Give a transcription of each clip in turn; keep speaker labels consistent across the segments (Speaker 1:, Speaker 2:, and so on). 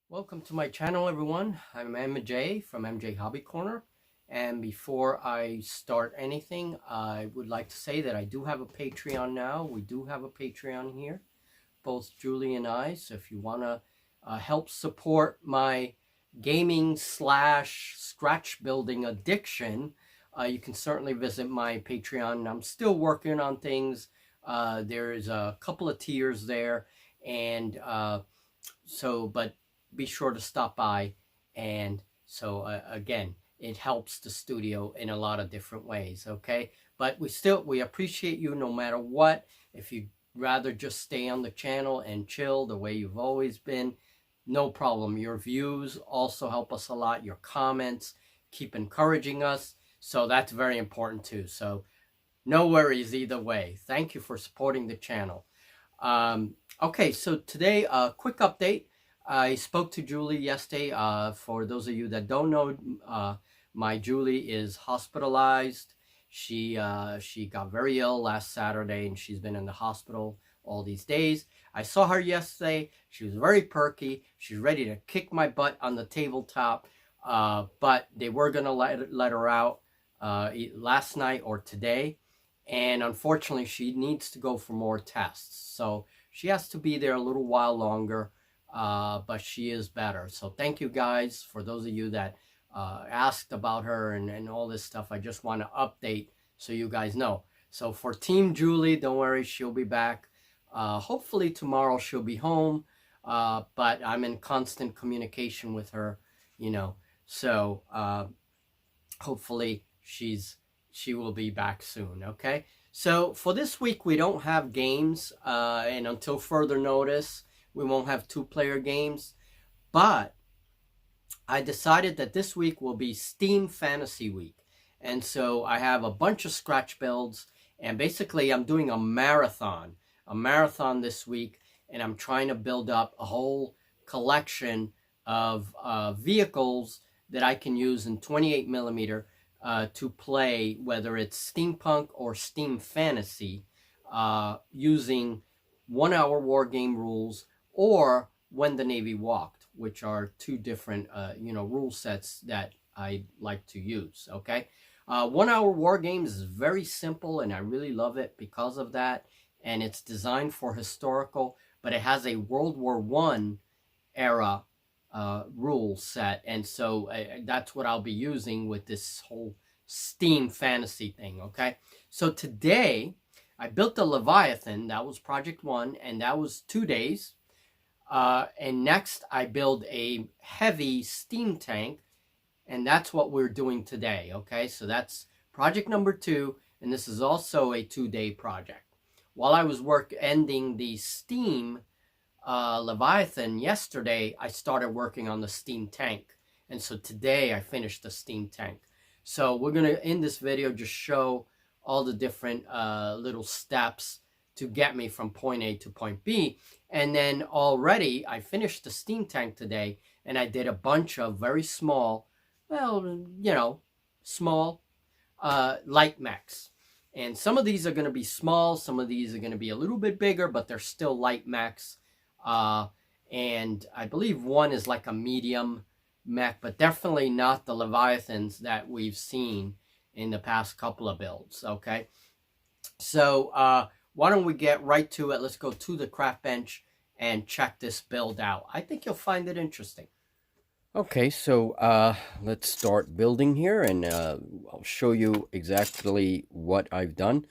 Speaker 1: Welcome to my channel, everyone. I'm MJ from MJ Hobby Corner. And before I start anything, I would like to say that I do have a Patreon now. We do have a Patreon here, both Julie and I. So if you want to help support my gaming / scratch building addiction, you can certainly visit my Patreon. I'm still working on things. There's a couple of tiers there. And but be sure to stop by. And so again, it helps the studio in a lot of different ways. Okay, but we appreciate you no matter what. If you'd rather just stay on the channel and chill the way you've always been, no problem. Your views also help us a lot. Your comments keep encouraging us, so that's very important too. So no worries either way. Thank you for supporting the channel. Okay, so today, a quick update. I spoke to Julie yesterday. For those of you that don't know, my Julie is hospitalized. She got very ill last Saturday, and she's been in the hospital all these days. I saw her yesterday. She was very perky. She's ready to kick my butt on the tabletop. But they were gonna let her out last night or today. And unfortunately, she needs to go for more tests. So she has to be there a little while longer, but she is better. So thank you guys for those of you that asked about her and all this stuff. I just want to update so you guys know. So for Team Julie, don't worry, she'll be back. Hopefully tomorrow she'll be home, but I'm in constant communication with her, so hopefully she will be back soon. Okay, so for this week we don't have games, and until further notice we won't have 2-player games, but I decided that this week will be Steam Fantasy Week. And so I have a bunch of scratch builds, and basically I'm doing a marathon this week, and I'm trying to build up a whole collection of vehicles that I can use in 28 millimeter to play, whether it's steampunk or steam fantasy, using 1-hour war game rules or When the Navy Walked, which are two different rule sets that I like to use. Okay, 1-hour war games is very simple, and I really love it because of that. And it's designed for historical, but it has a World War I era rule set, and so that's what I'll be using with this whole Steam fantasy thing. Okay, so today I built the Leviathan. That was project 1, and that was 2 days. And next I build a heavy steam tank, and that's what we're doing today. Okay, so that's project number 2, and this is also a 2-day project. While I was ending the steam Leviathan yesterday, I started working on the steam tank, and so today I finished the steam tank. So we're gonna, in this video, just show all the different little steps to get me from point A to point B. And then already I finished the steam tank today, and I did a bunch of very small, small light mechs. And some of these are going to be small, some of these are going to be a little bit bigger, but they're still light mechs. And I believe one is like a medium mech, but definitely not the Leviathans that we've seen in the past couple of builds. Okay, so why don't we get right to it? Let's go to the craft bench and check this build out. I think you'll find it interesting. Okay, so let's start building here, and I'll show you exactly what I've done.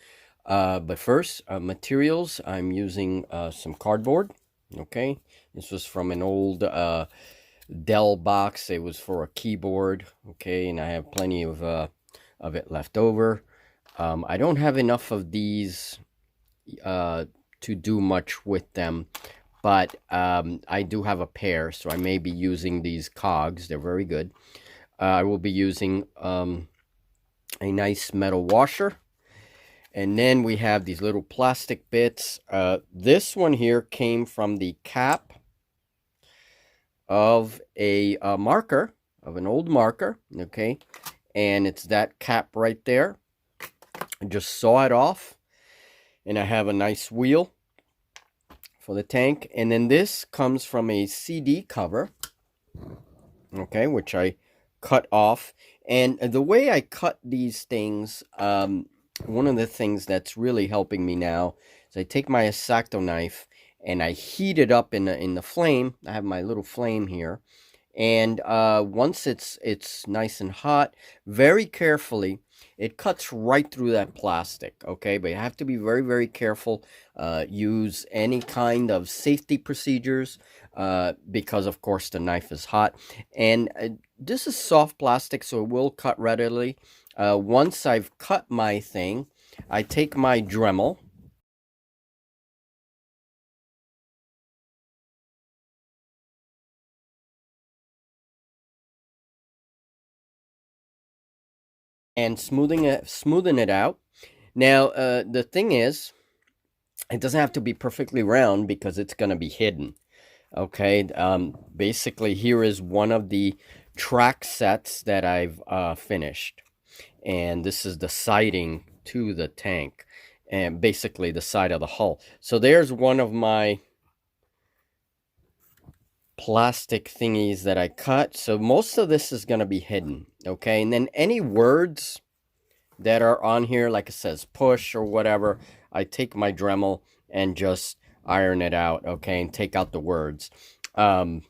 Speaker 1: But first, materials. I'm using some cardboard. Okay, this was from an old Dell box. It was for a keyboard. Okay, and I have plenty of it left over. I don't have enough of these to do much with them, but I do have a pair, so I may be using these cogs. They're very good. I will be using a nice metal washer, and then we have these little plastic bits. This one here came from the cap of a marker, of an old marker. Okay, and it's that cap right there. I just saw it off, and I have a nice wheel for the tank. And then this comes from a CD cover. okay, which I cut off. And the way I cut these things, one of the things that's really helping me now is I take my X-Acto knife and I heat it up in the flame. I have my little flame here. And once it's nice and hot, very carefully, it cuts right through that plastic, okay? But you have to be very, very careful. Use any kind of safety procedures because, of course, the knife is hot. And this is soft plastic, so it will cut readily. Once I've cut my thing, I take my Dremel. And smoothing it out. Now, the thing is, it doesn't have to be perfectly round because it's going to be hidden. Okay, basically, here is one of the track sets that I've finished. And this is the siding to the tank, and basically the side of the hull. So there's one of my plastic thingies that I cut. So most of this is going to be hidden. Okay, and then any words that are on here, like it says push or whatever, I take my Dremel and just iron it out, okay, and take out the words. And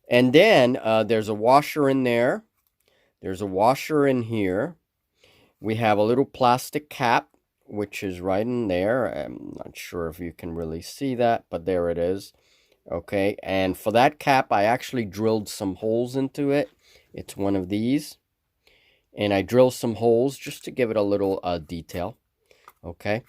Speaker 1: then there's a washer in there. There's a washer in here. We have a little plastic cap, which is right in there. I'm not sure if you can really see that, but there it is. Okay, and for that cap, I actually drilled some holes into it. It's one of these. And I drill some holes just to give it a little detail. Okay.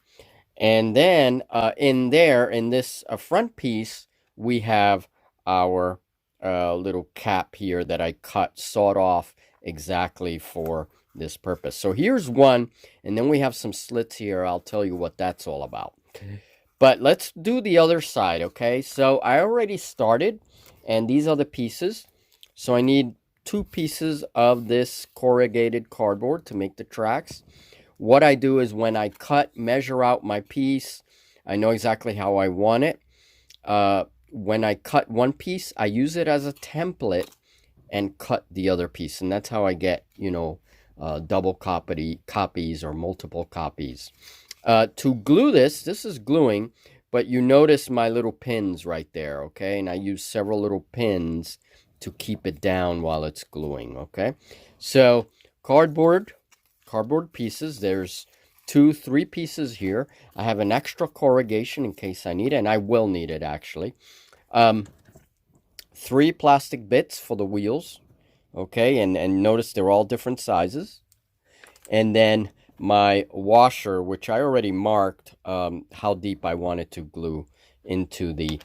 Speaker 1: And then in there, in this front piece, we have our little cap here that I sawed off exactly for this purpose. So here's one, and then we have some slits here. I'll tell you what that's all about. But let's do the other side, okay? So I already started, and these are the pieces. So I need 2 pieces of this corrugated cardboard to make the tracks. What I do is when I measure out my piece, I know exactly how I want it. When I cut one piece, I use it as a template and cut the other piece. And that's how I get, double copies or multiple copies. To glue this is gluing, but you notice my little pins right there, okay? And I use several little pins to keep it down while it's gluing, okay? So cardboard pieces, there's 3 pieces here. I have an extra corrugation in case I need it, and I will need it actually. 3 plastic bits for the wheels, okay? And notice they're all different sizes. And then my washer, which I already marked how deep I wanted to glue into the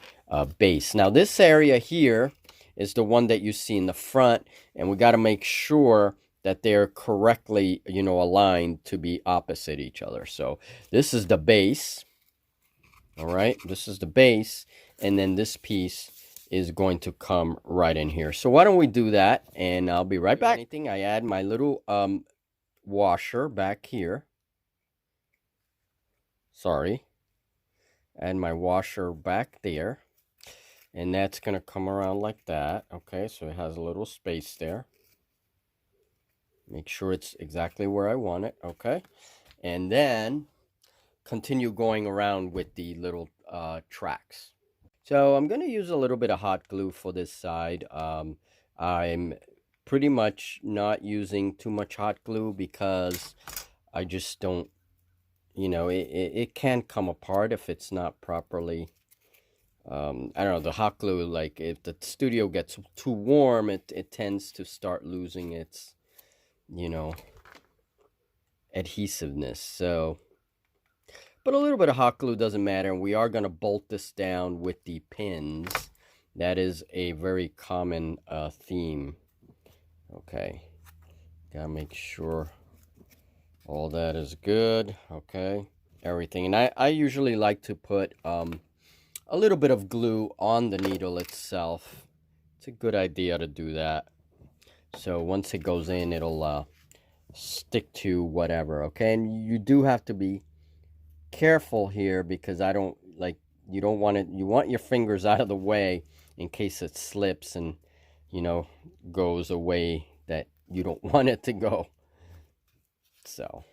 Speaker 1: base. Now this area here is the one that you see in the front, and we got to make sure that they're correctly, aligned to be opposite each other. So this is the base. All right, this is the base, and then this piece is going to come right in here. So why don't we do that, and I'll be right back. I add my little washer back here. Sorry. Add my washer back there. And that's going to come around like that. Okay, so it has a little space there. Make sure it's exactly where I want it. Okay. And then continue going around with the little tracks. So I'm going to use a little bit of hot glue for this side. I'm pretty much not using too much hot glue because I just don't, it can come apart if it's not properly, I don't know, the hot glue, like if the studio gets too warm, it tends to start losing its, adhesiveness. So, but a little bit of hot glue doesn't matter. And we are going to bolt this down with the pins. That is a very common theme. Okay. Gotta make sure all that is good. Okay. Everything. And I usually like to put a little bit of glue on the needle itself. It's a good idea to do that. So once it goes in, it'll stick to whatever. Okay. And you do have to be careful here because you don't want it, you want your fingers out of the way in case it slips and you know, goes away that you don't want it to go. So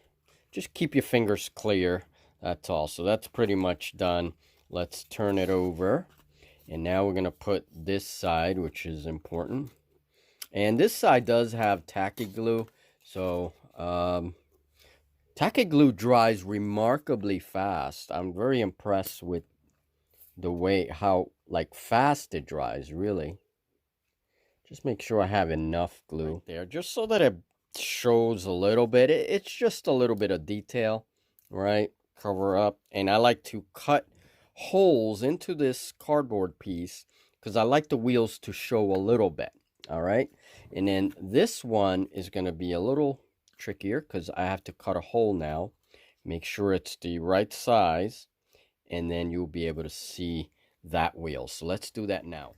Speaker 1: just keep your fingers clear. That's all. So that's pretty much done. Let's turn it over. And now we're going to put this side, which is important. And this side does have tacky glue. So tacky glue dries remarkably fast. I'm very impressed with the way how like fast it dries, really. Just make sure I have enough glue right there, just so that it shows a little bit. It's just a little bit of detail, right? Cover up. And I like to cut holes into this cardboard piece because I like the wheels to show a little bit. All right. And then this one is going to be a little trickier because I have to cut a hole now. Make sure it's the right size. And then you'll be able to see that wheel. So let's do that now.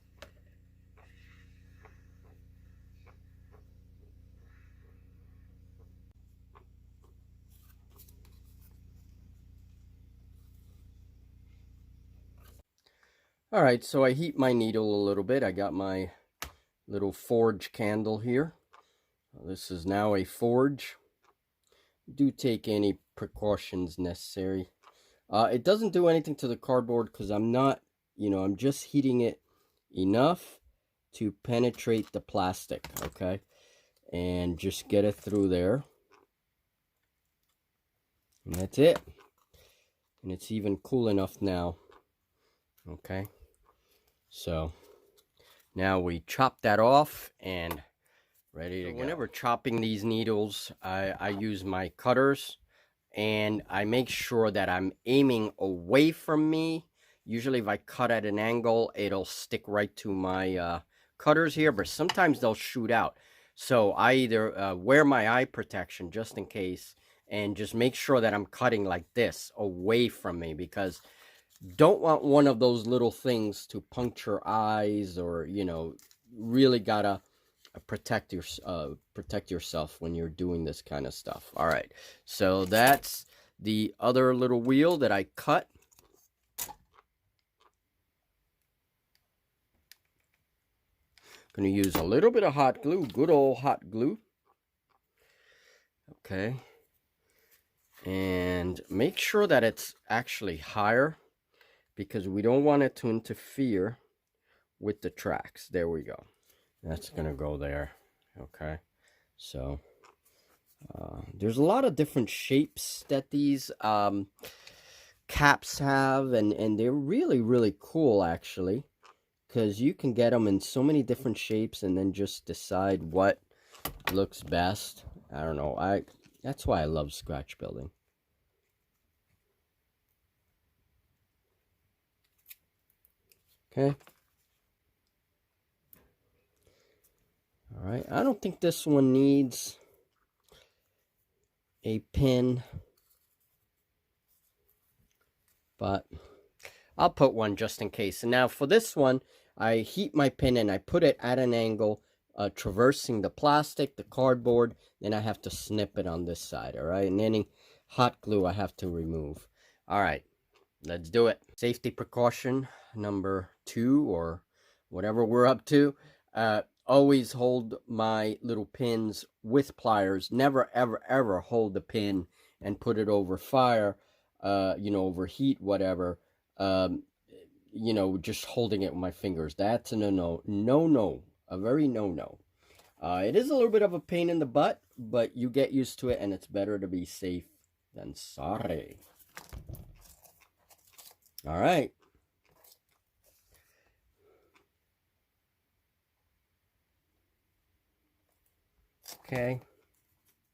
Speaker 1: All right, so I heat my needle a little bit. I got my little forge candle here. This is now a forge. Do take any precautions necessary. It doesn't do anything to the cardboard because I'm not, I'm just heating it enough to penetrate the plastic, okay? And just get it through there. And that's it. And it's even cool enough now, okay? So now we chop that off and ready to go. Whenever chopping these needles, I use my cutters and I make sure that I'm aiming away from me. Usually if I cut at an angle, it'll stick right to my cutters here, but sometimes they'll shoot out. So I either wear my eye protection just in case and just make sure that I'm cutting like this away from me, because don't want one of those little things to puncture eyes, or really gotta protect yourself when you're doing this kind of stuff. All right, so that's the other little wheel that I cut. Gonna use a little bit of hot glue, good old hot glue. Okay, and make sure that it's actually higher, because we don't want it to interfere with the tracks. There we go. That's gonna go there. Okay, so there's a lot of different shapes that these caps have, and they're really cool actually, because you can get them in so many different shapes and then just decide what looks best. I don't know, that's why I love scratch building. Okay. All right, I don't think this one needs a pin, but I'll put one just in case. And now for this one, I heat my pin and I put it at an angle, traversing the plastic, the cardboard. Then I have to snip it on this side, all right? And any hot glue I have to remove. All right, let's do it. Safety precaution number 2, or whatever we're up to. Always hold my little pins with pliers. Never, ever hold the pin and put it over fire, over heat, whatever. Just holding it with my fingers. That's a no, a very no. It is a little bit of a pain in the butt, but you get used to it, and it's better to be safe than sorry. All right. Okay,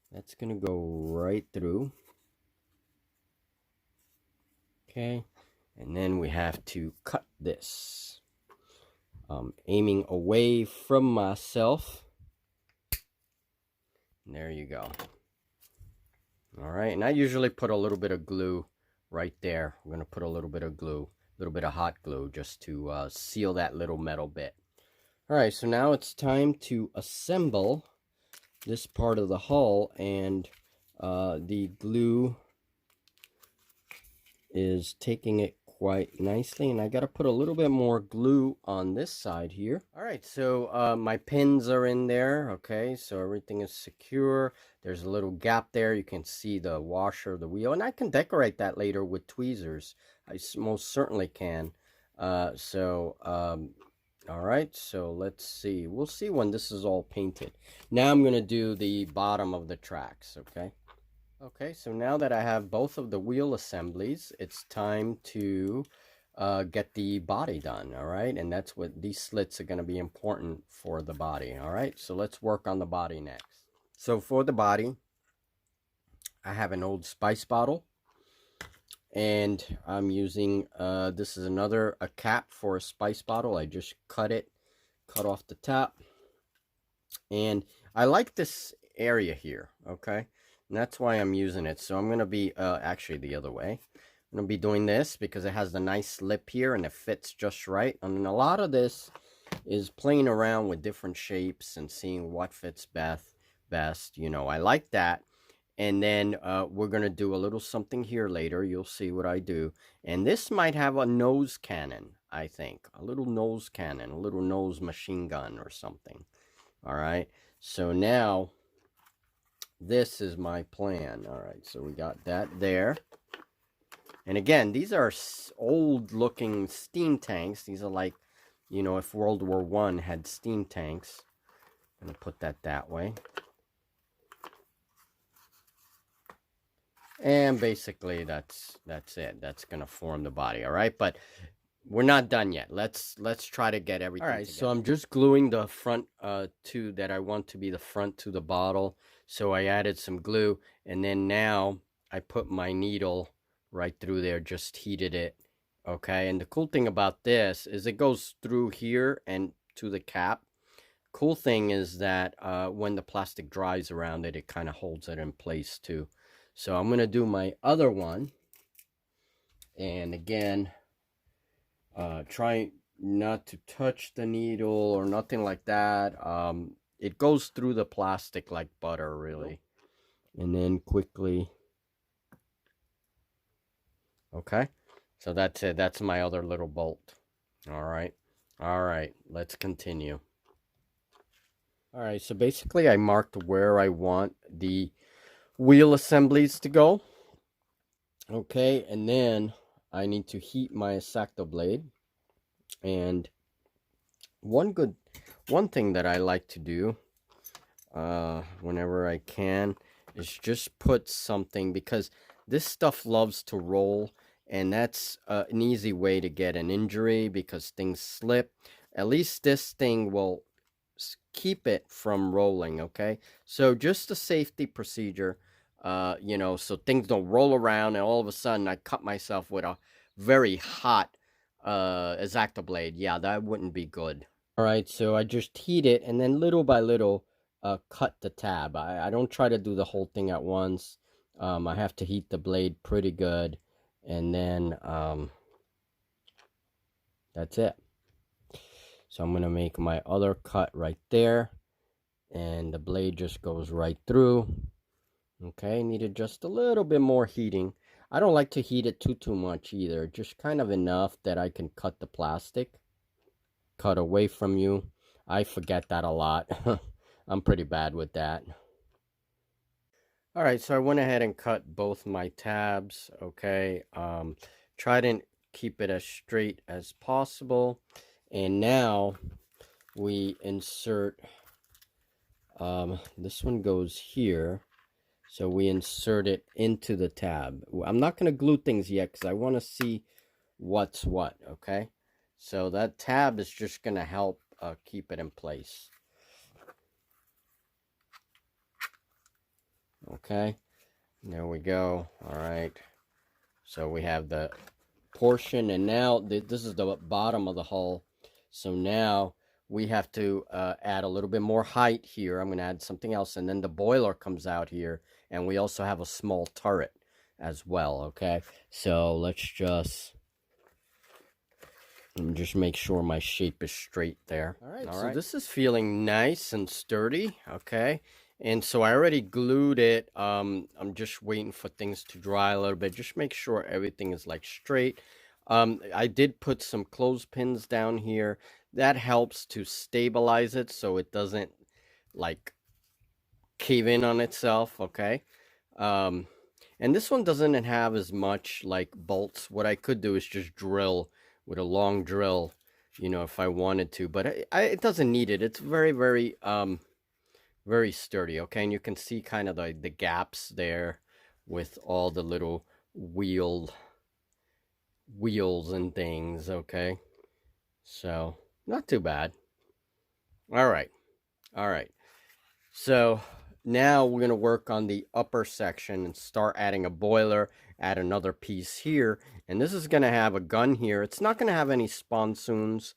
Speaker 1: that's gonna go right through. Okay, and then we have to cut this. Aiming away from myself. And there you go. All right, and I usually put a little bit of glue right there. I'm gonna put a little bit of glue, a little bit of hot glue, just to seal that little metal bit. All right, so now it's time to assemble this part of the hull, and the glue is taking it quite nicely, and I got to put a little bit more glue on this side here. All right, so my pins are in there. Okay, so everything is secure. There's a little gap there. You can see the washer of the wheel, and I can decorate that later with tweezers. I most certainly can. All right, so let's see. We'll see when this is all painted. Now I'm going to do the bottom of the tracks, okay? Okay, so now that I have both of the wheel assemblies, it's time to get the body done, all right? And that's what these slits are going to be important for the body, all right? So let's work on the body next. So for the body, I have an old spice bottle, and I'm using, this is a cap for a spice bottle. I just cut off the top, and I like this area here, okay? And that's why I'm using it. So I'm going to be, actually the other way. I'm going to be doing this because it has the nice lip here and it fits just right. And a lot of this is playing around with different shapes and seeing what fits best. You know, I like that. And then we're going to do a little something here later. You'll see what I do. And this might have a nose cannon, I think. A little nose cannon, a little nose machine gun or something. All right. So now, this is my plan. All right. So we got that there. And again, these are old-looking steam tanks. These are like, you know, if World War I had steam tanks. I'm going to put that way. And basically, that's it. That's going to form the body, all right? But we're not done yet. Let's try to get everything together. So I'm just gluing the front that I want to be the front to the bottle. So I added some glue, and then now I put my needle right through there, just heated it, okay? And the cool thing about this is it goes through here and to the cap. Cool thing is that when the plastic dries around it, it kind of holds it in place too. So I'm going to do my other one. And again, try not to touch the needle or nothing like that. It goes through the plastic like butter, really. And then quickly. Okay. So that's it. That's my other little bolt. All right. All right. Let's continue. All right. So basically, I marked where I want the wheel assemblies to go. Okay, and then I need to heat my X-Acto blade. And one thing that I like to do whenever I can is just put something, because this stuff loves to roll, and that's an easy way to get an injury because things slip. At least this thing will keep it from rolling, okay? So just a safety procedure. You know, so things don't roll around and all of a sudden I cut myself with a very hot X-Acto blade. Yeah, that wouldn't be good. All right, so I just heat it and then little by little cut the tab. I don't try to do the whole thing at once. I have to heat the blade pretty good, and then that's it. So I'm going to make my other cut right there, and the blade just goes right through. Okay, needed just a little bit more heating. I don't like to heat it too much either. Just kind of enough that I can cut the plastic. Cut away from you. I forget that a lot. I'm pretty bad with that. Alright, so I went ahead and cut both my tabs. Okay, try to keep it as straight as possible. And now we insert, this one goes here. So we insert it into the tab. I'm not going to glue things yet because I want to see what's what, okay? So that tab is just going to help keep it in place. Okay, there we go. All right. So we have the portion, and now this is the bottom of the hull. So now we have to add a little bit more height here. I'm going to add something else, and then the boiler comes out here. And we also have a small turret as well, okay? So let's just make sure my shape is straight there. All right, so this is feeling nice and sturdy, okay? And so I already glued it. I'm just waiting for things to dry a little bit. Just make sure everything is like straight. I did put some clothespins down here. That helps to stabilize it so it doesn't like cave in on itself, okay? Um, and this one doesn't have as much like bolts. What I could do is just drill with a long drill, you know, if I wanted to, but it doesn't need it. It's very, very sturdy, okay? And you can see kind of the gaps there with all the little wheels and things, okay? So, not too bad. All right. All right. So, now we're going to work on the upper section and start adding a boiler, add another piece here, and this is going to have a gun here. It's not going to have any sponsoons.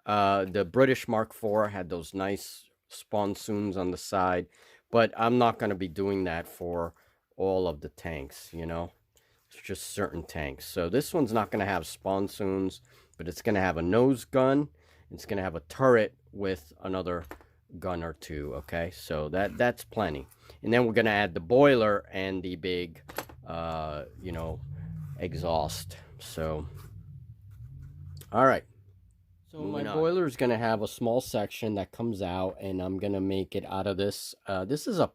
Speaker 1: The British Mark IV had those nice sponsoons on the side, but I'm not going to be doing that for all of the tanks, you know. It's just certain tanks. So this one's not going to have sponsoons, but it's going to have a nose gun. It's going to have a turret with another gun or two, okay? So that's plenty. And then we're going to add the boiler and the big, you know, exhaust. So, all right. So my boiler is going to have a small section that comes out, and I'm going to make it out of this. This is a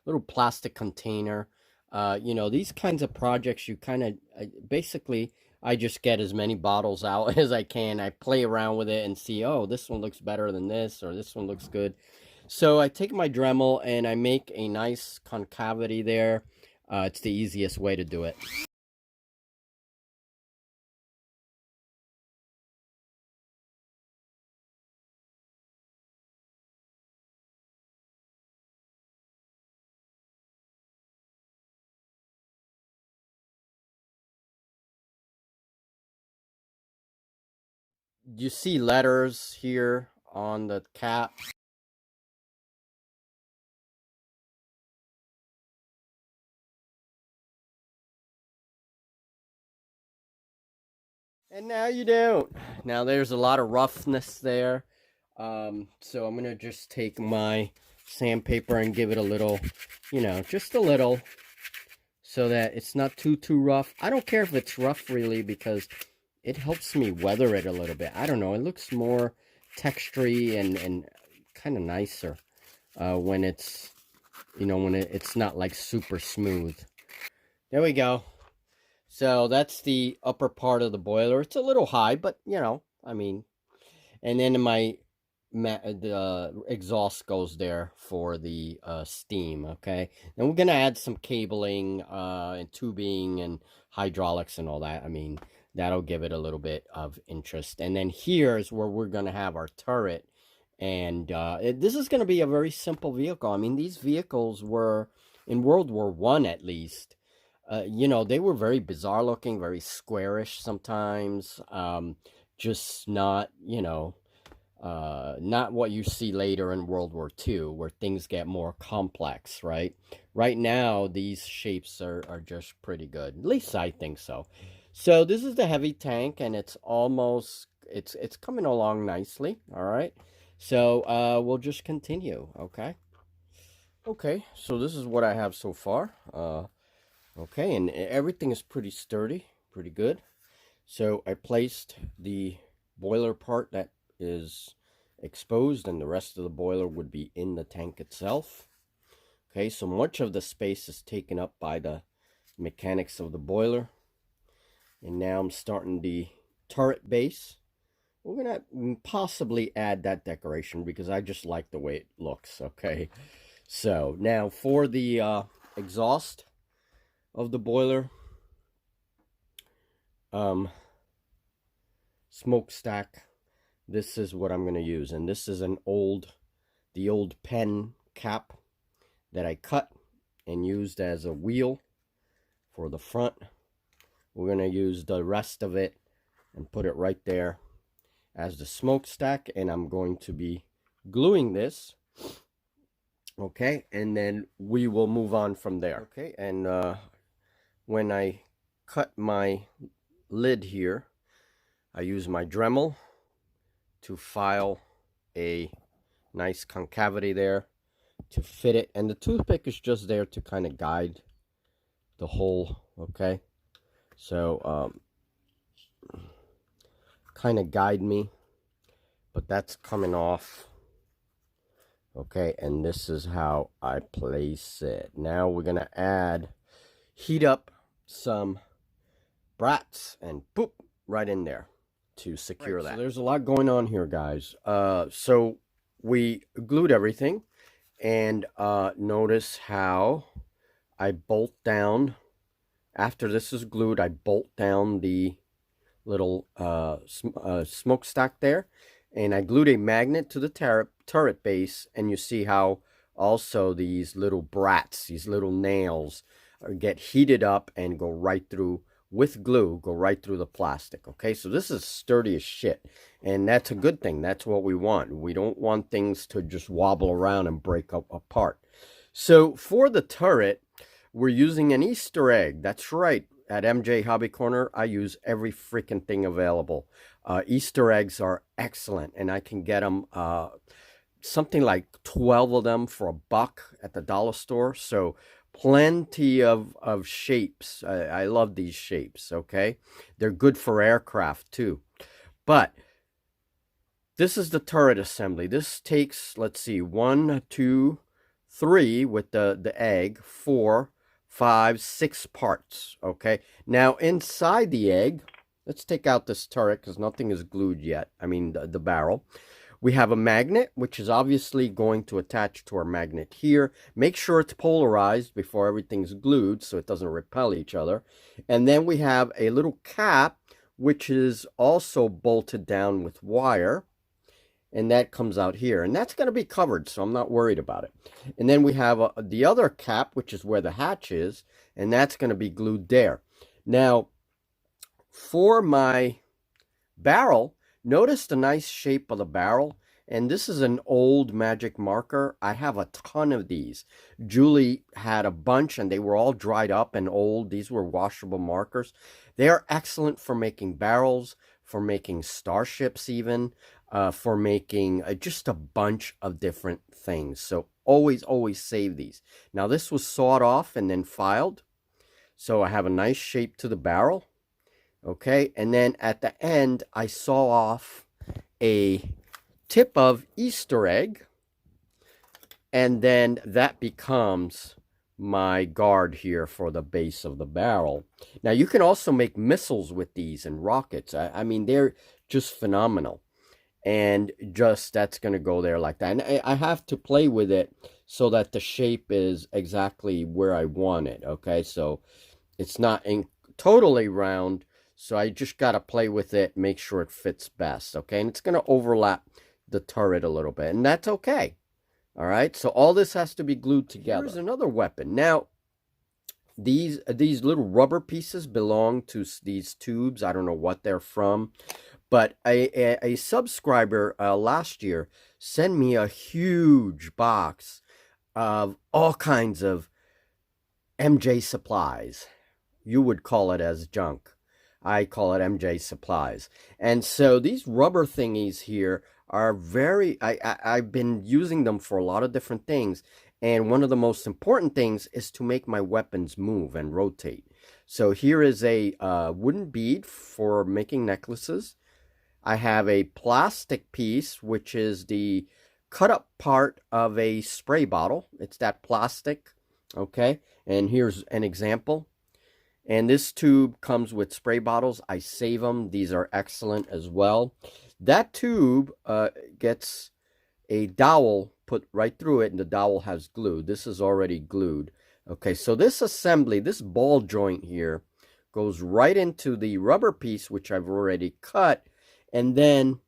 Speaker 1: little plastic container. You know, these kinds of projects, you kind of, basically, I just get as many bottles out as I can. I play around with it and see, oh, this one looks better than this, or this one looks good. So I take my Dremel and I make a nice concavity there. It's the easiest way to do it. You see letters here on the cap. And now you don't. Now there's a lot of roughness there. So I'm going to just take my sandpaper and give it a little, you know, just a little, so that it's not too rough. I don't care if it's rough really, because it helps me weather it a little bit. I don't know. It looks more textury and kind of nicer when it's, you know, when it's not like super smooth. There we go. So that's the upper part of the boiler. It's a little high, but you know, I mean, and then the exhaust goes there for the steam. Okay, and we're gonna add some cabling and tubing and hydraulics and all that. I mean, that'll give it a little bit of interest. And then here is where we're gonna have our turret. And this is going to be a very simple vehicle. I mean, these vehicles were, in World War I at least, you know, they were very bizarre looking, very squarish sometimes. Just not, you know, not what you see later in World War II, where things get more complex, right? Right now, these shapes are just pretty good. At least I think so. So this is the heavy tank, and it's almost, it's coming along nicely, all right? So we'll just continue, okay? Okay, so this is what I have so far. Okay, and everything is pretty sturdy, pretty good. So I placed the boiler part that is exposed, and the rest of the boiler would be in the tank itself. Okay, so much of the space is taken up by the mechanics of the boiler. And now I'm starting the turret base. We're going to possibly add that decoration because I just like the way it looks, okay? So, now for the exhaust of the boiler, smokestack, this is what I'm going to use. And this is the old pen cap that I cut and used as a wheel for the front. We're going to use the rest of it and put it right there as the smokestack, and I'm going to be gluing this, okay, and then we will move on from there. Okay, and when I cut my lid here, I use my Dremel to file a nice concavity there to fit it, and the toothpick is just there to kind of guide the hole, okay? So kind of guide me, but that's coming off. Okay, and this is how I place it. Now we're gonna heat up some brats and boop, right in there to secure that. So there's a lot going on here, guys. So we glued everything, and notice how I bolt down. After this is glued, I bolt down the little smokestack there, and I glued a magnet to the turret base, and you see how also these little brats, these little nails, get heated up and go right through, with glue, go right through the plastic. Okay, so this is sturdy as shit, and that's a good thing. That's what we want. We don't want things to just wobble around and break up apart. So for the turret, we're using an Easter egg. That's right. At MJ Hobby Corner, I use every freaking thing available. Easter eggs are excellent, and I can get them, something like 12 of them for $1 at the dollar store. So plenty of shapes. I love these shapes, okay? They're good for aircraft, too. But this is the turret assembly. This takes, let's see, 1, 2, 3 with the egg, 4, 5, 6 parts, okay? Now, inside the egg, let's take out this turret because nothing is glued yet. I mean, the barrel. We have a magnet, which is obviously going to attach to our magnet here. Make sure it's polarized before everything's glued so it doesn't repel each other. And then we have a little cap, which is also bolted down with wire. And that comes out here, and that's going to be covered, so I'm not worried about it. And then we have the other cap, which is where the hatch is, and that's going to be glued there. Now, for my barrel, notice the nice shape of the barrel, and this is an old magic marker. I have a ton of these. Julie had a bunch, and they were all dried up and old. These were washable markers. They are excellent for making barrels, for making starships even, for making just a bunch of different things. So always save these. Now this was sawed off and then filed. So I have a nice shape to the barrel. Okay, and then at the end, I saw off a tip of Easter egg. And then that becomes my guard here for the base of the barrel. Now you can also make missiles with these and rockets. I mean, they're just phenomenal. And just that's going to go there like that. And I have to play with it so that the shape is exactly where I want it. Okay, so it's not totally round. So I just got to play with it, make sure it fits best. Okay, and it's going to overlap the turret a little bit. And that's okay. All right, so all this has to be glued together. Here's another weapon. Now, these little rubber pieces belong to these tubes. I don't know what they're from. But a subscriber last year sent me a huge box of all kinds of MJ supplies. You would call it as junk. I call it MJ supplies. And so these rubber thingies here are I've been using them for a lot of different things. And one of the most important things is to make my weapons move and rotate. So here is a wooden bead for making necklaces. I have a plastic piece, which is the cut up part of a spray bottle. It's that plastic, okay? And here's an example. And this tube comes with spray bottles. I save them. These are excellent as well. That tube gets a dowel put right through it, and the dowel has glue. This is already glued. Okay, so this assembly, this ball joint here, goes right into the rubber piece, which I've already cut. And then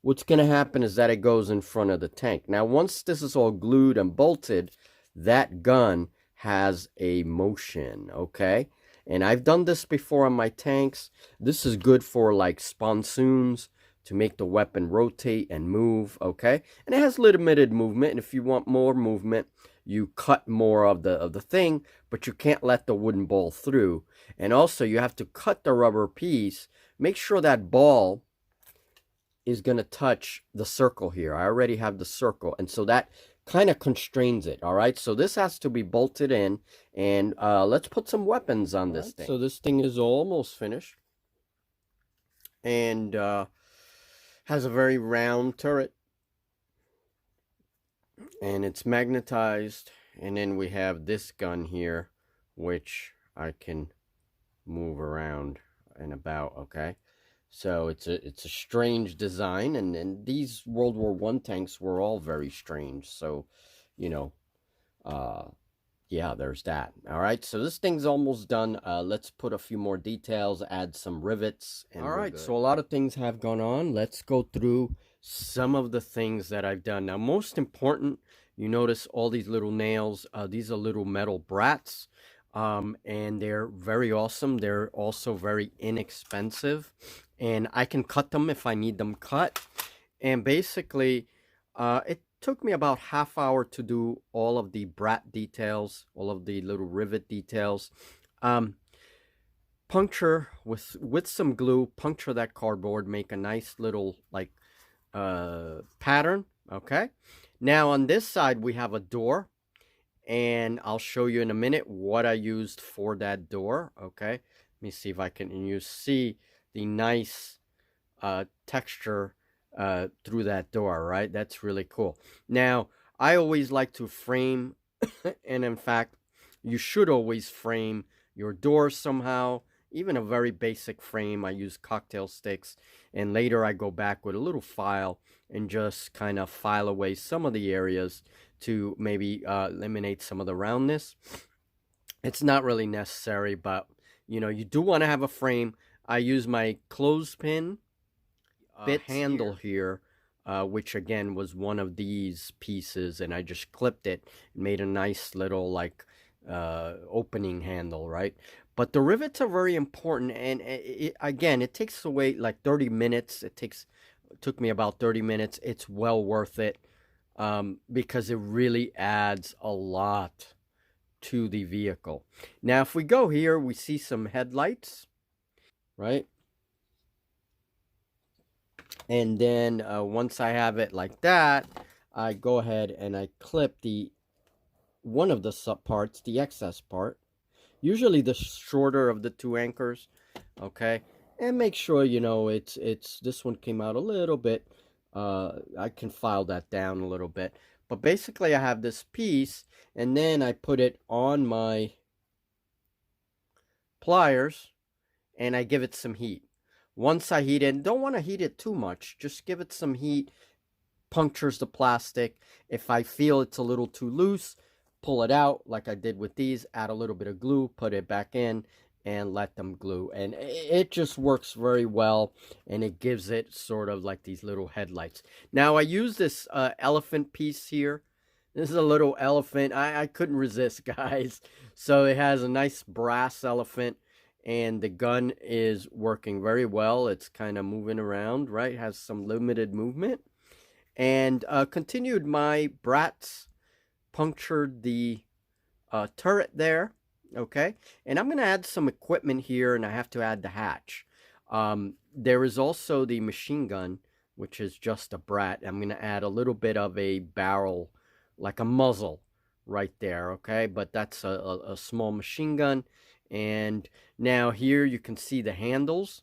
Speaker 1: what's going to happen is that it goes in front of the tank. Now, once this is all glued and bolted, that gun has a motion, okay? And I've done this before on my tanks. This is good for like sponsoons to make the weapon rotate and move, okay? And it has limited movement, and if you want more movement, you cut more of the thing, but you can't let the wooden ball through. And also, you have to cut the rubber piece. Make sure that ball is going to touch the circle here. I already have the circle, and so that kind of constrains it. All right, so this has to be bolted in, and let's put some weapons on this thing. So this thing is almost finished, and Has a very round turret, and it's magnetized. And then we have this gun here, which I can move around and about. Okay, so it's a strange design, and these World War I tanks were all very strange. So, you know, uh, yeah, there's that. All right, so this thing's almost done. Let's put a few more details, add some rivets, and all right. So a lot of things have gone on. Let's go through some of the things that I've done. Now, most important, you notice all these little nails. These are little metal brats, and they're very awesome. They're also very inexpensive, and I can cut them if I need them cut. And basically, it took me about half hour to do all of the brat details, all of the little rivet details. Puncture with some glue, puncture that cardboard, make a nice little like pattern. Okay. Now on this side we have a door, and I'll show you in a minute what I used for that door. Okay. Let me see if I can, and you see the nice texture through that door, right? That's really cool. Now, I always like to frame, and in fact, you should always frame your door somehow, even a very basic frame. I use cocktail sticks, and later I go back with a little file and just kind of file away some of the areas to maybe eliminate some of the roundness. It's not really necessary, but you know, you do want to have a frame. I use my clothespin bit handle here, which again was one of these pieces, and I just clipped it and made a nice little like opening handle, right? But the rivets are very important, and again, it takes away like 30 minutes. It took me about 30 minutes. It's well worth it, because it really adds a lot to the vehicle. Now, if we go here, we see some headlights, right? And then once I have it like that, I go ahead and I clip one of the sub parts, the excess part, usually the shorter of the two anchors, okay? And make sure, you know, this one came out a little bit. I can file that down a little bit. But basically I have this piece, and then I put it on my pliers, and I give it some heat. Once I heat it, don't want to heat it too much, just give it some heat, punctures the plastic. If I feel it's a little too loose, pull it out like I did with these, add a little bit of glue, put it back in, and let them glue. And it just works very well, and it gives it sort of like these little headlights. Now I use this elephant piece here. This is a little elephant. I couldn't resist, guys. So it has a nice brass elephant, and the gun is working very well. It's kind of moving around, right? It has some limited movement. And continued my brats, punctured the turret there, okay? And I'm going to add some equipment here, and I have to add the hatch. There is also the machine gun, which is just a brat. I'm going to add a little bit of a barrel, like a muzzle right there, okay? But that's a small machine gun. And now here you can see the handles.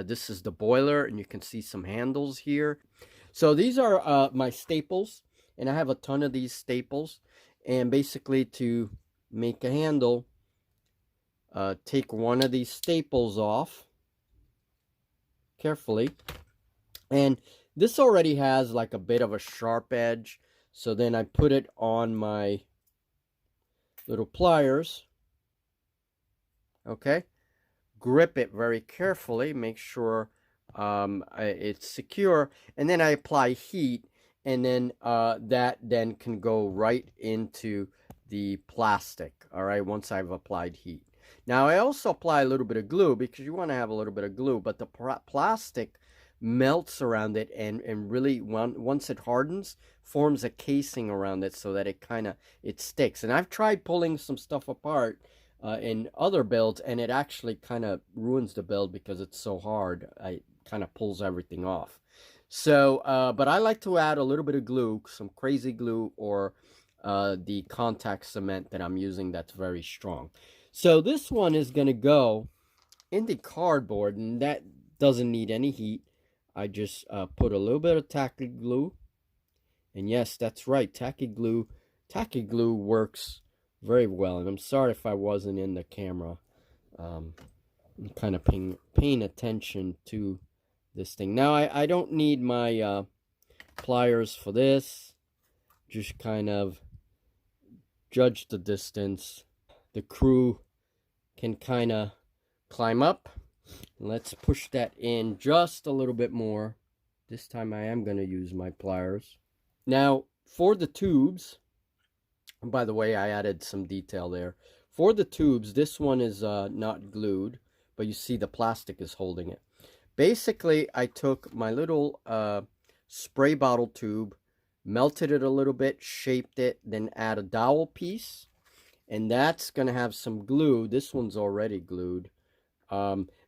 Speaker 1: This is the boiler, and you can see some handles here. So these are my staples, and I have a ton of these staples. And basically, to make a handle, take one of these staples off carefully. And this already has like a bit of a sharp edge. So then I put it on my little pliers. Okay, grip it very carefully, make sure it's secure, and then I apply heat, and then that then can go right into the plastic. All right, once I've applied heat. Now I also apply a little bit of glue, because you want to have a little bit of glue, but the plastic melts around it, and really once it hardens, forms a casing around it so that it sticks. And I've tried pulling some stuff apart in other builds, and it actually kind of ruins the build because it's so hard. It kind of pulls everything off. So, but I like to add a little bit of glue, some crazy glue, or the contact cement that I'm using that's very strong. So this one is going to go in the cardboard, and that doesn't need any heat. I just put a little bit of tacky glue. And yes, that's right, tacky glue works very well. And I'm sorry if I wasn't in the camera. I'm kind of paying attention to this thing. Now, I don't need my pliers for this. Just kind of judge the distance. The crew can kind of climb up. Let's push that in just a little bit more. This time I am going to use my pliers. Now, for the tubes, by the way, I added some detail there. For the tubes, this one is not glued, but you see the plastic is holding it. Basically, I took my little spray bottle tube, melted it a little bit, shaped it, then add a dowel piece, and that's going to have some glue. This one's already glued.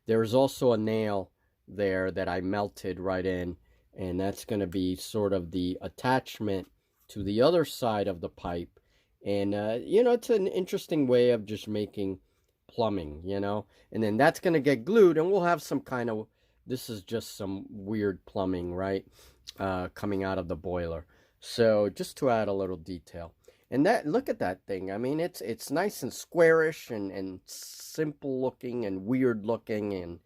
Speaker 1: There's also a nail there that I melted right in, and that's going to be sort of the attachment to the other side of the pipe. And, you know, it's an interesting way of just making plumbing, you know. And then that's going to get glued, and we'll have some kind of, this is just some weird plumbing, right, coming out of the boiler. So just to add a little detail. And that, look at that thing. I mean, it's nice and squarish and simple looking and weird looking, and,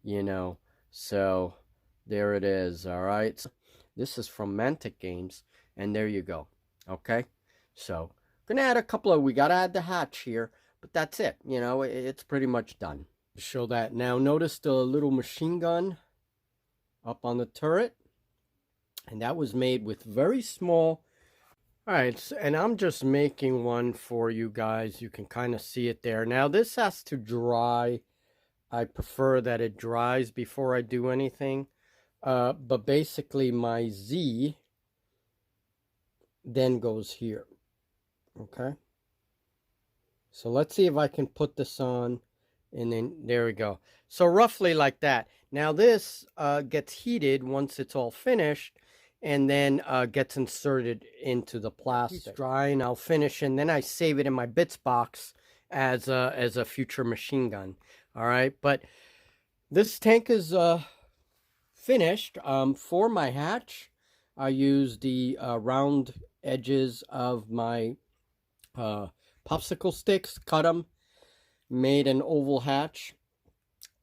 Speaker 1: you know, so there it is. All right. This is from Mantic Games, and there you go. Okay. So gonna add a couple of, we gotta add the hatch here, but that's it. You know, it's pretty much done. Show that. Now notice the little machine gun up on the turret, and that was made with very small. All right, and I'm just making one for you guys. You can kind of see it there. Now this has to dry. I prefer that it dries before I do anything. But basically my Z then goes here. Okay. So let's see if I can put this on, and then there we go. So roughly like that. Now this gets heated once it's all finished, and then gets inserted into the plastic. It's dry, and I'll finish, and then I save it in my bits box as a future machine gun. All right, but this tank is finished. For my hatch, I used the round edges of my popsicle sticks, cut them, made an oval hatch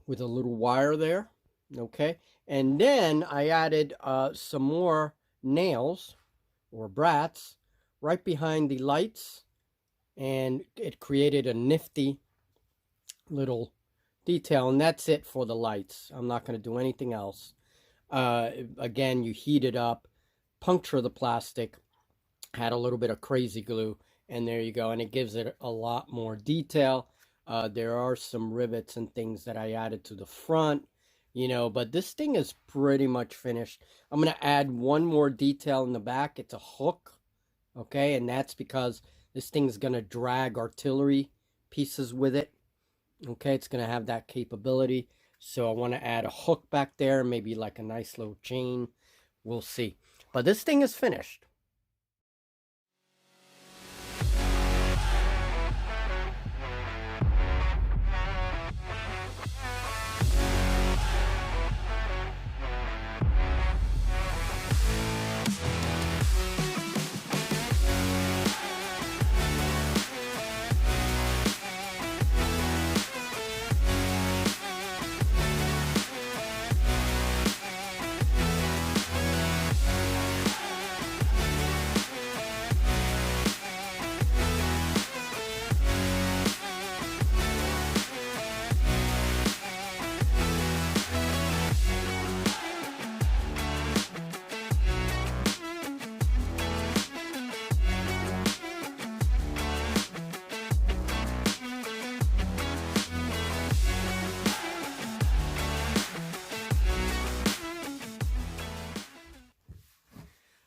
Speaker 1: with a little wire there. Okay, and then I added some more nails or brats right behind the lights, and it created a nifty little detail, and that's it for the lights. I'm not going to do anything else. Again, you heat it up, puncture the plastic, add a little bit of crazy glue, and there you go, and it gives it a lot more detail. There are some rivets and things that I added to the front, you know, but this thing is pretty much finished. I'm going to add one more detail in the back. It's a hook, okay, and that's because this thing's going to drag artillery pieces with it. Okay, it's going to have that capability. So I want to add a hook back there, maybe like a nice little chain. We'll see. But this thing is finished.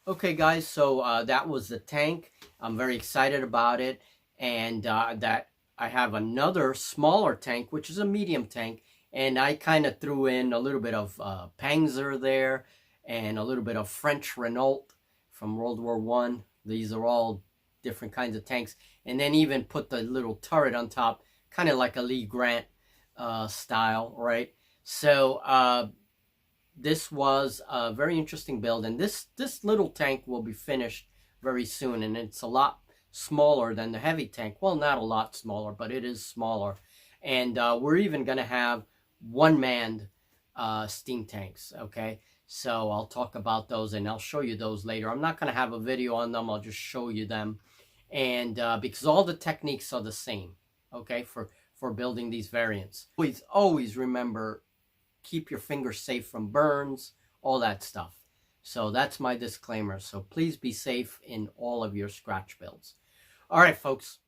Speaker 1: Okay, guys, so that was the tank. I'm very excited about it, and that I have another smaller tank, which is a medium tank, and I kind of threw in a little bit of Panzer there, and a little bit of French Renault from World War I. These are all different kinds of tanks, and then even put the little turret on top, kind of like a Lee Grant style, right? So this was a very interesting build, and this little tank will be finished very soon, and it's a lot smaller than the heavy tank. Well, not a lot smaller, but it is smaller. And we're even going to have one-manned steam tanks, okay? So I'll talk about those, and I'll show you those later. I'm not going to have a video on them. I'll just show you them. And because all the techniques are the same, okay, for building these variants. Always remember, keep your fingers safe from burns, all that stuff. So that's my disclaimer. So please be safe in all of your scratch builds. All right, folks.